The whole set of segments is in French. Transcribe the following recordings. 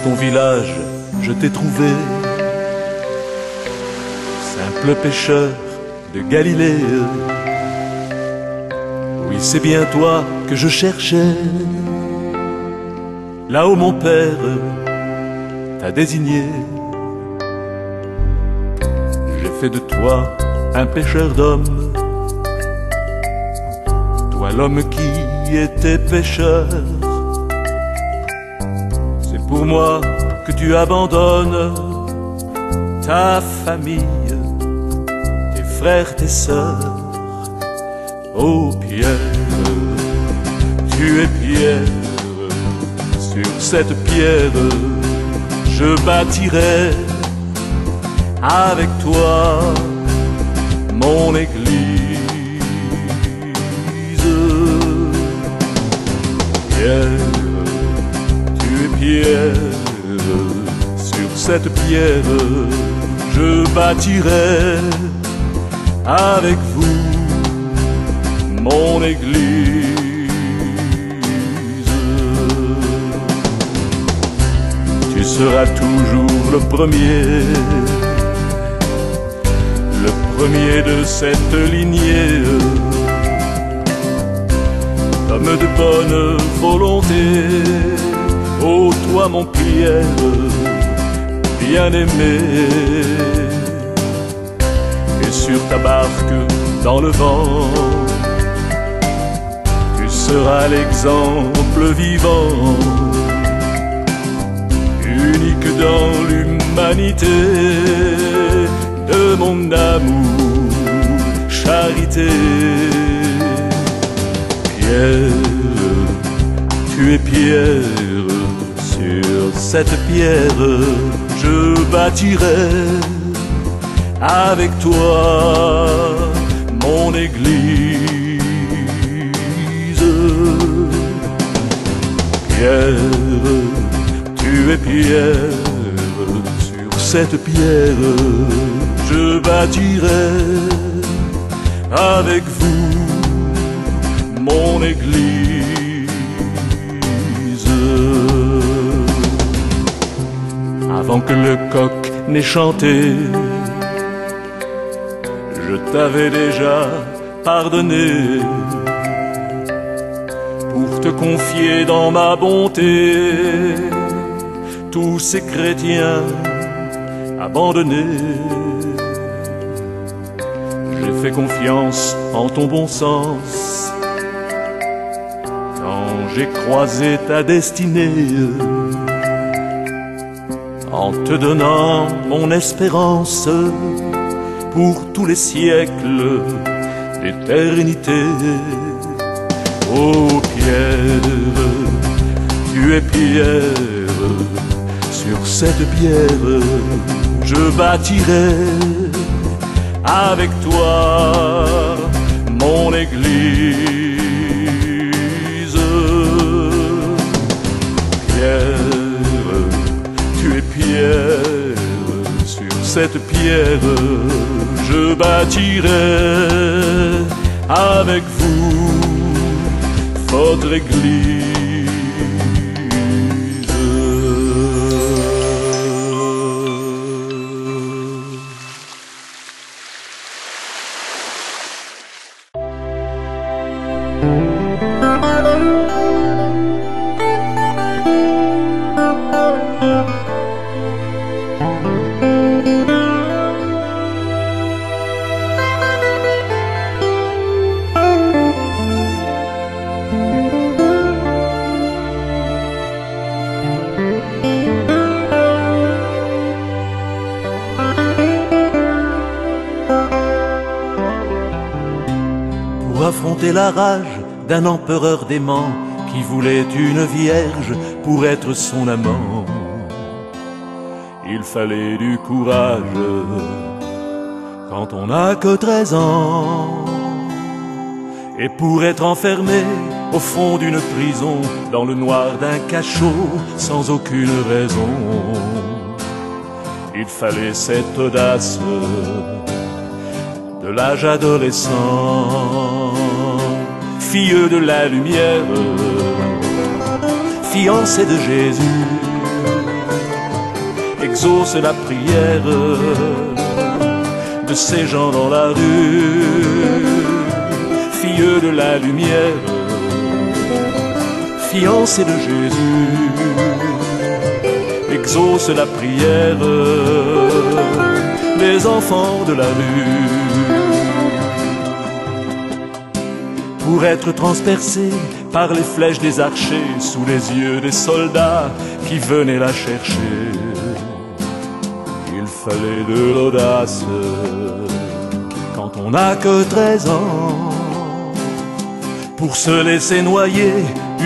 ton village, je t'ai trouvé, simple pêcheur de Galilée. Oui, c'est bien toi que je cherchais. Là-haut mon père t'a désigné. J'ai fait de toi un pêcheur d'hommes, toi l'homme qui était pêcheur. C'est pour moi que tu abandonnes ta famille, tes frères, tes sœurs. Oh Pierre, tu es Pierre, sur cette pierre je bâtirai avec toi mon église. Pierre, tu es Pierre, sur cette pierre je bâtirai avec vous mon église. Tu seras toujours le premier de cette lignée, homme de bonne volonté. Oh toi mon Pierre, bien-aimé, et sur ta barque dans le vent, tu seras l'exemple vivant, unique dans l'humanité, de mon amour, charité. Pierre, tu es Pierre, sur cette pierre je bâtirai avec toi mon église. Pierre, tu es Pierre, sur cette pierre je bâtirai avec vous mon église. Avant que le coq n'ait chanté, je t'avais déjà pardonné pour te confier dans ma bonté tous ces chrétiens abandonnés. J'ai fait confiance en ton bon sens quand j'ai croisé ta destinée, en te donnant mon espérance pour tous les siècles d'éternité. Oh Pierre, tu es Pierre, sur cette pierre je bâtirai avec toi mon église. Pierre, tu es Pierre, sur cette pierre je bâtirai avec vous votre église. Pour affronter la rage d'un empereur dément qui voulait une vierge pour être son amant, il fallait du courage quand on n'a que 13 ans. Et pour être enfermé au fond d'une prison, dans le noir d'un cachot, sans aucune raison, il fallait cette audace de l'âge adolescent. Fille de la lumière, fiancée de Jésus, exauce la prière de ces gens dans la rue, fille de la lumière, fiancée de Jésus, exauce la prière des enfants de la rue. Pour être transpercé par les flèches des archers, sous les yeux des soldats qui venaient la chercher, il fallait de l'audace quand on n'a que 13 ans, pour se laisser noyer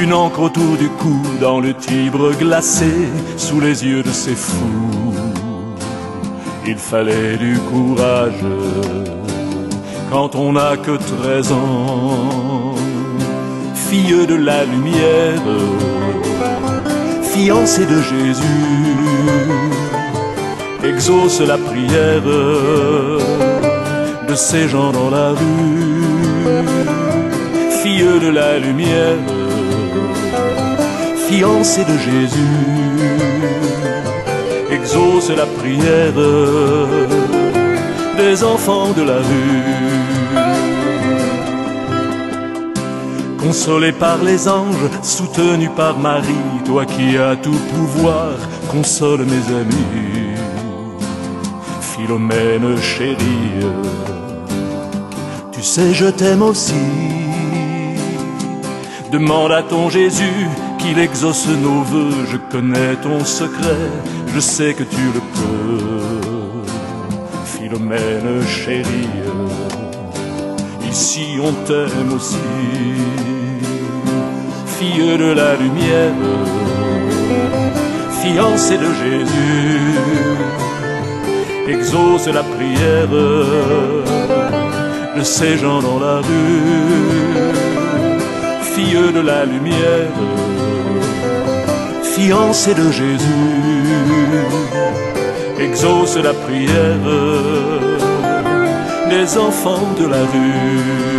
une encre autour du cou dans le Tibre glacé, sous les yeux de ces fous. Il fallait du courage quand on n'a que 13 ans. Fille de la lumière, fiancée de Jésus, exauce la prière de ces gens dans la rue. Fille de la lumière, fiancée de Jésus, exauce la prière des enfants de la rue. Consolé par les anges, soutenu par Marie, toi qui as tout pouvoir, console mes amis. Philomène chérie, tu sais je t'aime aussi. Demande à ton Jésus qu'il exauce nos vœux. Je connais ton secret, je sais que tu le peux. Philomène chérie, ici on t'aime aussi. Fille de la lumière, fiancée de Jésus, exauce la prière de ces gens dans la rue. Fille de la lumière, fiancée de Jésus, exauce la prière des enfants de la rue.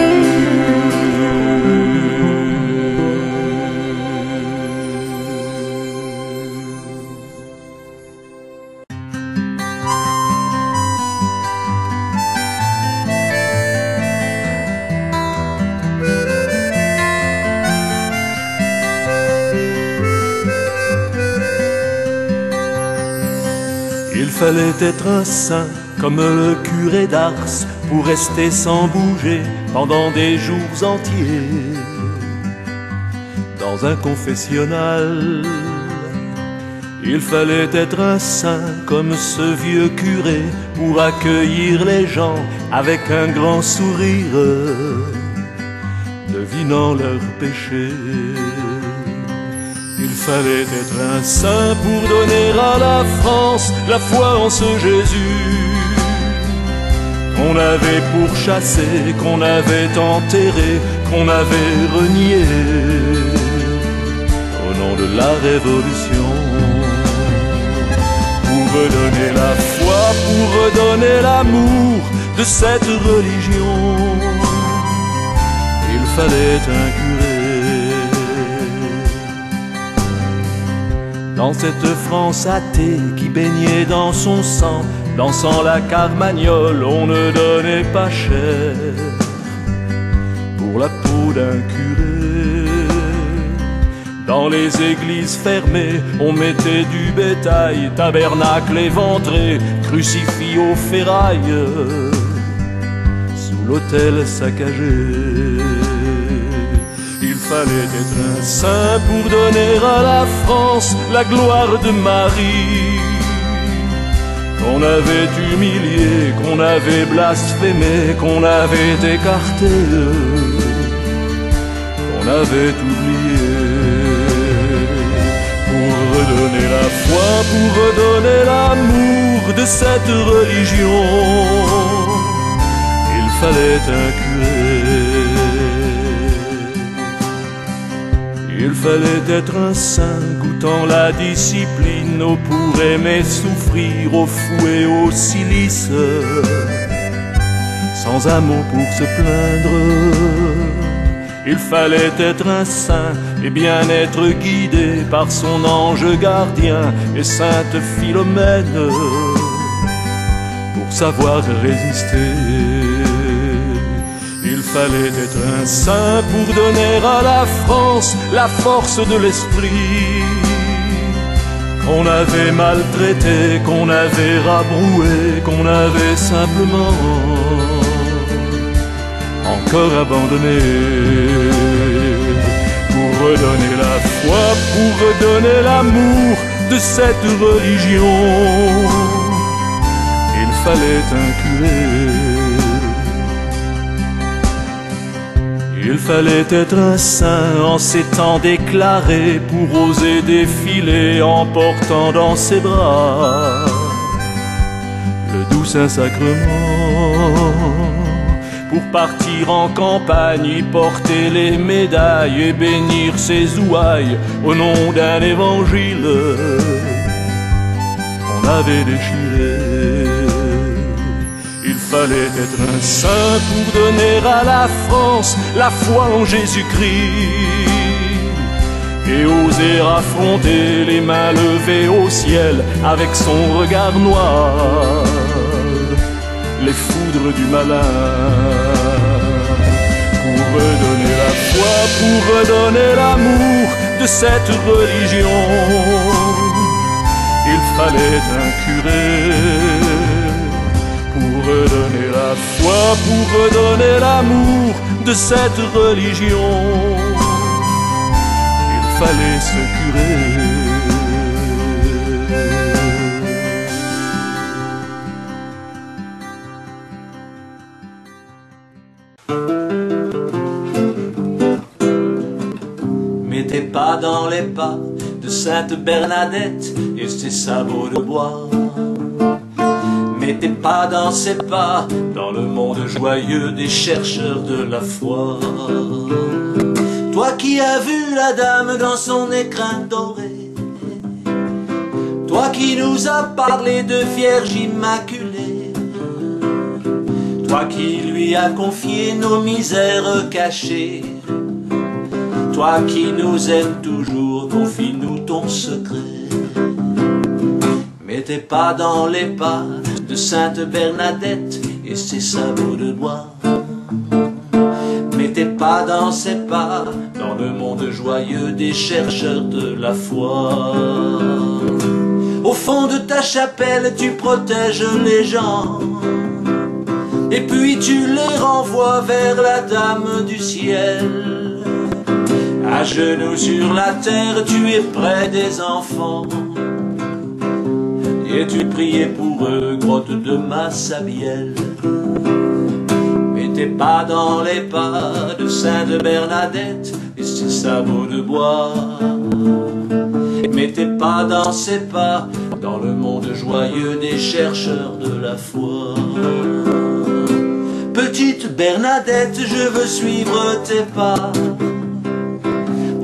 Il fallait être un saint comme le curé d'Ars pour rester sans bouger pendant des jours entiers dans un confessionnal. Il fallait être un saint comme ce vieux curé pour accueillir les gens avec un grand sourire, devinant leurs péchés. Il fallait être un saint pour donner à la France la foi en ce Jésus qu'on avait pourchassé, qu'on avait enterré, qu'on avait renié au nom de la Révolution. Pour redonner la foi, pour redonner l'amour de cette religion, il fallait un curé. Dans cette France athée qui baignait dans son sang, dansant la carmagnole, on ne donnait pas cher pour la peau d'un curé. Dans les églises fermées, on mettait du bétail, tabernacle éventré, crucifix aux ferrailles, sous l'autel saccagé. Il fallait être un saint pour donner à la France la gloire de Marie, qu'on avait humilié, qu'on avait blasphémé, qu'on avait écarté, qu'on avait oublié. Pour redonner la foi, pour redonner l'amour de cette religion, il fallait un curé. Il fallait être un saint goûtant la discipline, au pour aimer souffrir, au fouet, au silice, sans un mot pour se plaindre. Il fallait être un saint et bien être guidé par son ange gardien et sainte Philomène pour savoir résister. Il fallait être un saint pour donner à la France la force de l'esprit qu'on avait maltraité, qu'on avait rabroué, qu'on avait simplement encore abandonné. Pour redonner la foi, pour redonner l'amour de cette religion, il fallait un curé. Il fallait être un saint en ces temps déclarés pour oser défiler en portant dans ses bras le doux Saint-Sacrement. Pour partir en campagne, y porter les médailles et bénir ses ouailles au nom d'un évangile qu'on avait déchiré. Il fallait être un saint pour donner à la France la foi en Jésus-Christ et oser affronter les mains levées au ciel avec son regard noir les foudres du malin. Pour redonner la foi, pour redonner l'amour de cette religion, il fallait un curé. Pour redonner la foi, pour redonner l'amour de cette religion, il fallait ce curé. Mettez pas dans les pas de Sainte Bernadette et ses sabots de bois. Mettez pas dans ses pas dans le monde joyeux des chercheurs de la foi. Toi qui as vu la dame dans son écrin doré, toi qui nous as parlé de Vierge Immaculée, toi qui lui as confié nos misères cachées, toi qui nous aimes toujours, confie-nous ton secret. Mettez pas dans les pas de Sainte Bernadette et ses sabots de bois. Mettez pas dans ses pas dans le monde joyeux des chercheurs de la foi. Au fond de ta chapelle tu protèges les gens et puis tu les renvoies vers la Dame du ciel. À genoux sur la terre tu es près des enfants et tu priais pour eux, grotte de Massabielle. Mettez pas dans les pas de Sainte Bernadette et ses sabots de bois. Mettez pas dans ses pas dans le monde joyeux des chercheurs de la foi. Petite Bernadette, je veux suivre tes pas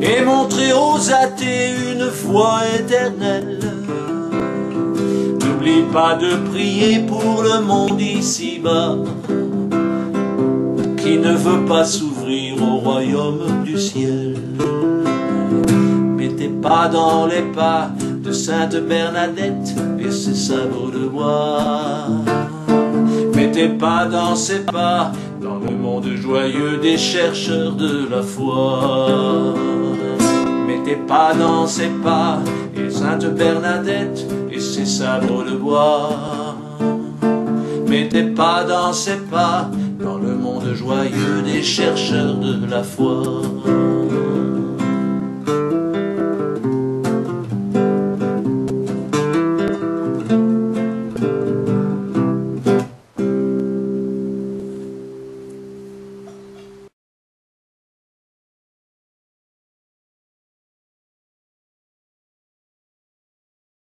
et montrer aux athées une foi éternelle. N'oublie pas de prier pour le monde ici-bas qui ne veut pas s'ouvrir au royaume du ciel. Mettez pas dans les pas de Sainte Bernadette et ses sabots de bois. Mettez pas dans ses pas dans le monde joyeux des chercheurs de la foi. Mettez pas dans ses pas et Sainte Bernadette et ses sabots de bois. Mettez pas dans ses pas dans le monde joyeux des chercheurs de la foi.